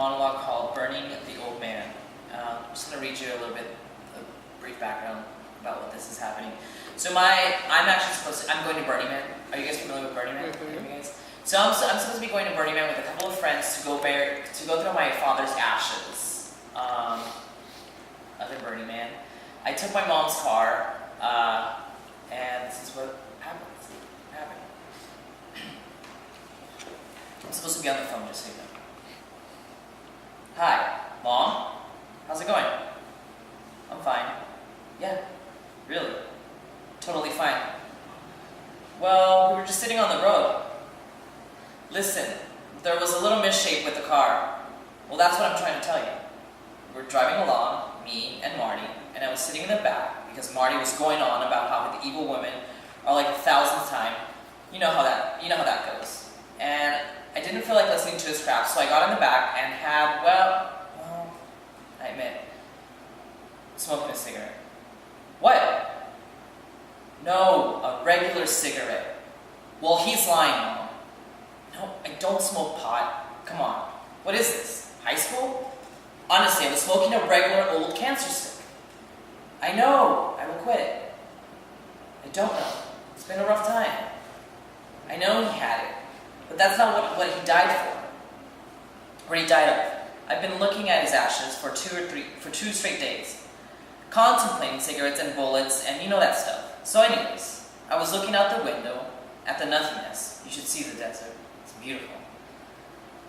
monologue called Burning the Old Man. I'm just going to read you a little bit of brief background about what this is happening. So I'm going to Burning Man. Are you guys familiar with Burning Man? Mm-hmm. You guys? So I'm supposed to be going to Burning Man with a couple of friends to go through my father's ashes at the Burning Man. I took my mom's car, and this is what happened. I'm supposed to be on the phone, just so you know. Hi, Mom. How's it going? I'm fine. Yeah, really? Totally fine. Well, we were just sitting on the road. Listen, there was a little misshape with the car. Well, that's what I'm trying to tell you. We were driving along, me and Marty, and I was sitting in the back because Marty was going on about how the evil women are like the 1000th time. You know how that goes. And I didn't feel like listening to his crap, so I got in the back and had, I admit, smoking a cigarette. What? No, a regular cigarette. Well, he's lying, Mom. No, I don't smoke pot. Come on. What is this? High school? Honestly, I was smoking a regular old cancer stick. I know. I will quit it. I don't know. It's been a rough time. I know he had it, but that's not what he died for. What he died of. I've been looking at his ashes for 2 straight days, contemplating cigarettes and bullets and you know that stuff. So anyways, I was looking out the window at the nothingness. You should see the desert. It's beautiful.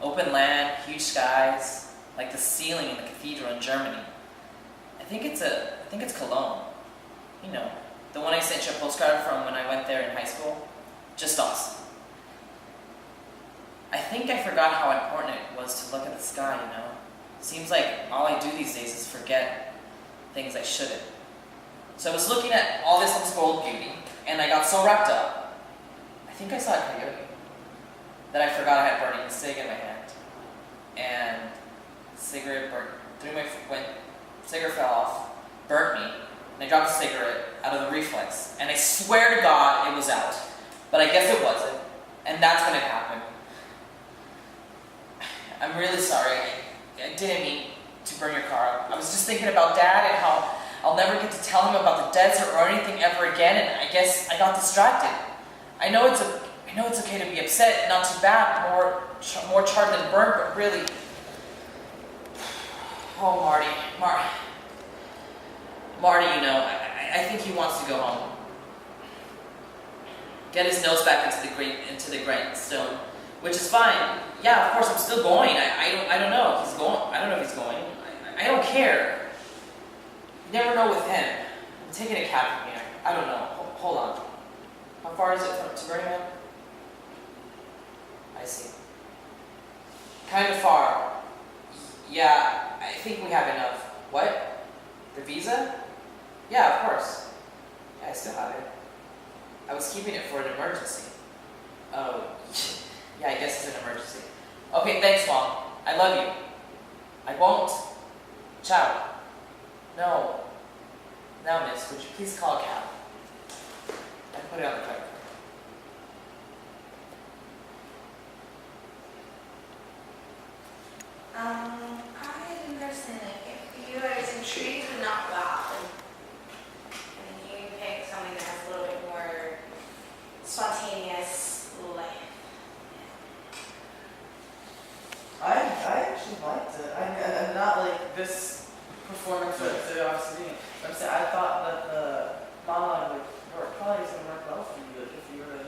Open land, huge skies, like the ceiling in the cathedral in Germany. I think it's Cologne. You know, the one I sent you a postcard from when I went there in high school. Just awesome. I think I forgot how important it was to look at the sky, you know? Seems like all I do these days is forget things I shouldn't. So I was looking at all this unspoiled beauty, and I got so wrapped up, I think I saw a coyote, that I forgot I had burning a cig in my hand. And cigarette cigarette fell off, burnt me, and I dropped the cigarette out of the reflex. And I swear to God it was out. But I guess it wasn't. And that's when it happened. I'm really sorry. I didn't mean to burn your car up. I was just thinking about Dad and how I'll never get to tell him about the desert or anything ever again, and I guess I got distracted. I know it's okay to be upset, not too bad, more charred than burned, but really... Oh, Marty, you know, I think he wants to go home. Get his nose back into the grindstone, which is fine. Yeah, of course, I'm still going. I don't know if he's going. I don't know if he's going. I don't care. You never know with him. I'm taking a cab from here. I don't know. Hold on. How far is it to Burning Man? I see. Kind of far. Yeah, I think we have enough. What? The visa? Yeah, of course. Yeah, I still have it. I was keeping it for an emergency. Oh, yeah, I guess it's an emergency. Okay, thanks, Mom. I love you. I won't. Ciao. No. Now, miss, would you please call a cab? I put it on the credit card. I understand if you are intrigued but not well, and you pick something that has a little bit more spontaneous life. I actually liked it. I'm not like this performance that obviously. I'm saying I thought that the monologue would probably is gonna work well for you if you were to,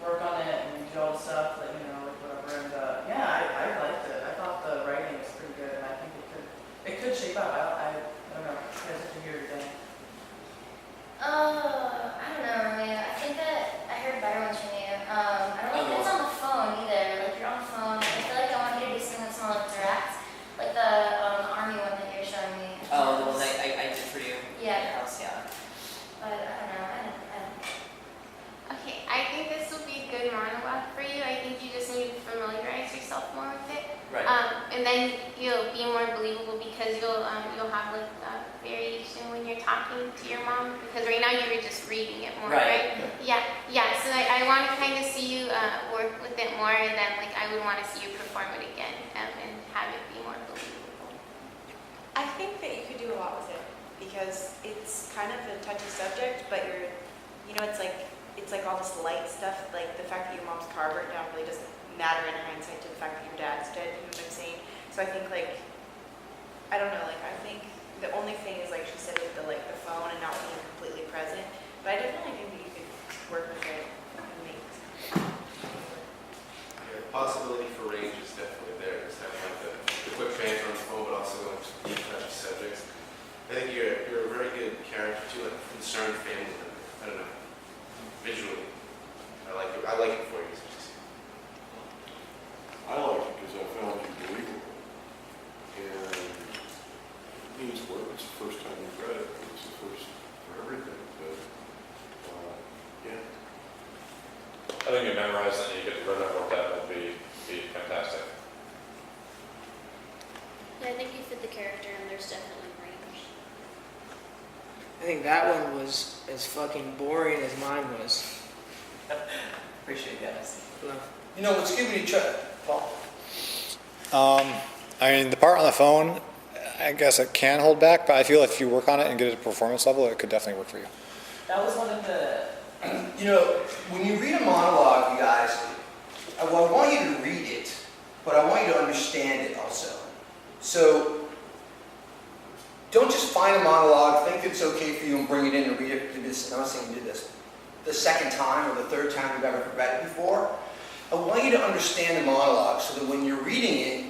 work on it and do all the stuff that like whatever. And yeah, I liked it. I thought the writing was pretty good, and I think it could shape up. I don't know. You guys have to hear it again. I don't know, really. I think that I heard better ones from you. I don't like that it's on the phone either. Like, you're on the phone. I feel like I want you to do something that's more like direct. Like the army one that you're showing me. Oh, the one that I did for you? Yeah. House, yeah. But I don't know. I don't. Okay, I think this will be a good monologue for you. I think you just need to familiarize yourself more with it. Right. And then you'll be more believable because you'll have like variation when you're talking to your mom. Because right now you were just reading it more, right? Yeah. So I want to kind of see you work with it more, and then like I would want to see you perform it again and have it be more think that you could do a lot with it because it's kind of a touchy subject, but it's like all this light stuff, like the fact that your mom's car burnt down really doesn't matter in hindsight to the fact that your dad's dead, you know what I'm saying? So I think I don't know, I think the only thing is like she said with the phone and not being completely present, but I definitely think that you could work with it and make Yeah, the possibility for range is definitely there. It's kind of like the quick banter on the phone, but also going to deep touchy subjects. I think you're a very good character too, like a concerned family member. I don't know. Visually, I like it for you. I like it because I found you believable. And it means work. It's the first time you've read it. It's the first for everything. But, yeah. I think you memorize it and you get to remember what that would be fantastic. Yeah, I think you fit the character and there's definitely range. I think that one was as fucking boring as mine was. Appreciate that. You know, what's giving you try, Paul? I mean, the part on the phone, I guess it can hold back, but I feel if you work on it and get it to performance level, it could definitely work for you. That was one of the. You know, when you read a monologue, you guys, I want you to read it, but I want you to understand it also. So, don't just find a monologue, think it's okay for you and bring it in and read it. I'm not saying you did this the second time or the third time you've ever read it before. I want you to understand the monologue so that when you're reading it,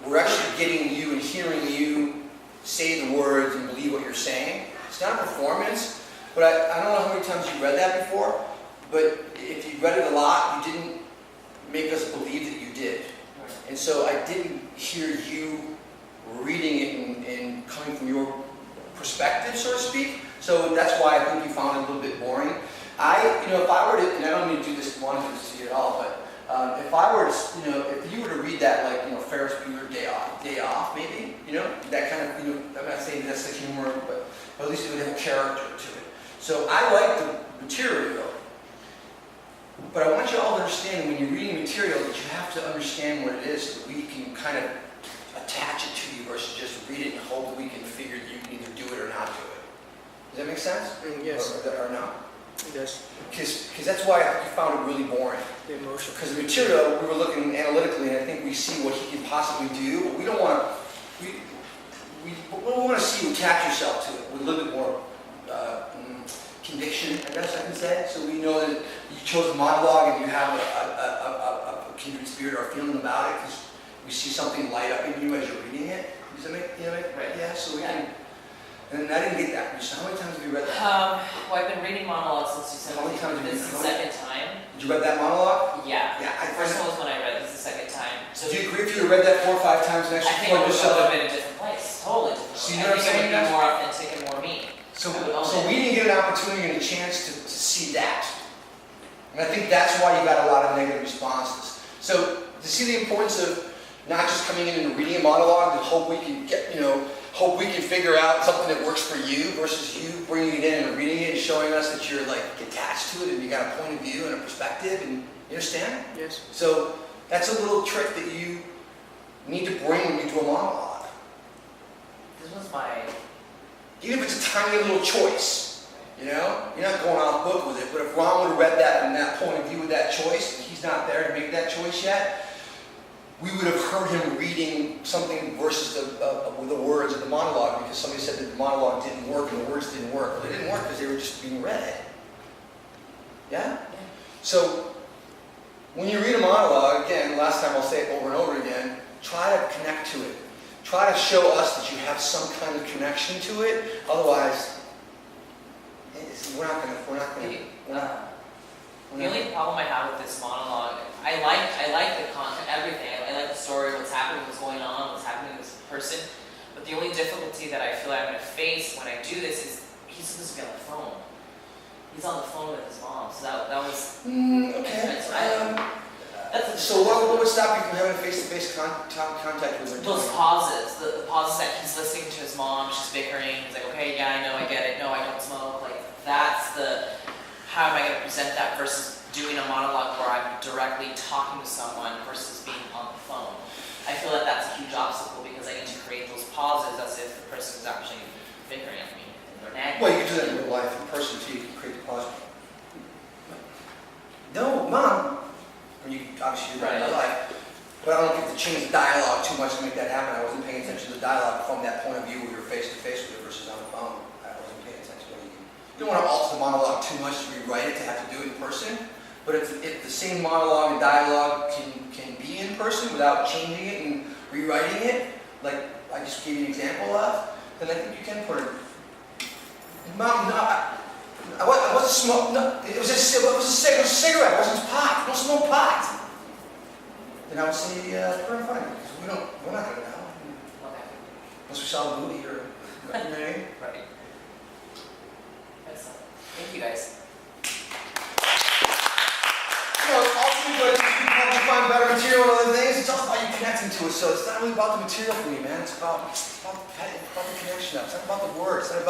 we're actually getting you and hearing you say the words and believe what you're saying. It's not a performance, but I don't know how many times you read that before, but if you read it a lot, you didn't make us believe that you did. And so I didn't hear you reading it and coming from your perspective, so to speak. So that's why I think you found it a little bit boring. If I were to, and I don't mean to do this one to you at all, but if I were to, if you were to read that, Ferris Bueller Day Off, maybe, that kind of, I'm not saying that's the humor, but at least it would have a character to it. So I like the material, but I want you all to understand when you're reading material that you have to understand what it is so that we can kind of attach it to you versus just read it and hope that we can figure that you can either do it or not do it. Does that make sense? Yes. Or not? Yes. Because that's why I think you found it really boring. The emotion. Because the material, we were looking analytically, and I think we see what he can possibly do, but we don't want to, we want to see you attach yourself to it with a little bit more conviction, I guess I can say. So we know that you chose a monologue and you have a kindred spirit or feeling about it because we see something light up in you as you're reading it. Does that make, Right. Yeah, so we can, and I didn't get that. So how many times have you read that? Well, I've been reading monologues since you said How many times have you this is the second time. Did you read that monologue? Yeah. Yeah. The first one was when I read it. This is the second time. So Do you agree if you read that 4 or 5 times and I actually think it poured would yourself? have been a different place. Totally different. So you know what I'm I think saying, it would guys? be more authentic and more me. So I would own it. we didn't get an opportunity and a chance to see that. And I think that's why you got a lot of negative responses. So to see the importance of not just coming in and reading a monologue to hope we can get, hope we can figure out something that works for you versus you bringing it in and reading it and showing us that you're attached to it and you got a point of view and a perspective, and you understand? Yes. So that's a little trick that you need to bring when you do a monologue. This was my. Even if it's a tiny little choice, you're not going off book with it, but if Ron would have read that from that point of view with that choice, and he's not there to make that choice yet, we would have heard him reading something versus the words of the monologue because somebody said that the monologue didn't work and the words didn't work. Well, they didn't work because they were just being read. Yeah? So, when you read a monologue, again, last time I'll say it over and over again, try to connect to it. Try to show us that you have some kind of connection to it. Otherwise, we're not going to. The only problem I have with this monologue, I like the content, everything. I like the story, what's happening, what's going on, what's happening to this person. But the only difficulty that I feel I'm going to face when I do this is he's supposed to be on the phone. He's on the phone with his mom, so that was. Okay. So what would stop you from having face-to-face contact with her? Those pauses, the pauses that he's listening to his mom, she's bickering. He's like, okay, yeah, I know, I get it. No, I don't smoke. That's the. How am I going to present that versus doing a monologue where I'm directly talking to someone versus being on the phone? I feel like that's a huge obstacle because I need to create those pauses as if the person is actually bickering at me. They're nagging. Well, you can do that in real life, in person too, you can create the pause. No, Mom, and you can obviously do that in real life, but I don't get to change the dialogue too much to make that happen. I wasn't paying attention to the dialogue from that point of view where you're face to face with it versus on the phone. I wasn't paying attention to it. You don't want to alter the monologue too much to rewrite it, to have to do it in person, but if the same monologue and dialogue can be in person without changing it and rewriting it, like I just gave you an example of, then I think you can put it. Mom, no, I wasn't smoking. No, it was a cigarette. It wasn't pot. I don't smoke pot. Then I would say, we're fine, because we're not gonna know. Okay. Unless we saw a movie or, you know what I mean? Right. Excellent. Thank you guys. You know, it's awesome, but you can find better material and other things. It's all about you connecting to it. So it's not really about the material for me, man. It's about the connection. It's not about the words. It's not about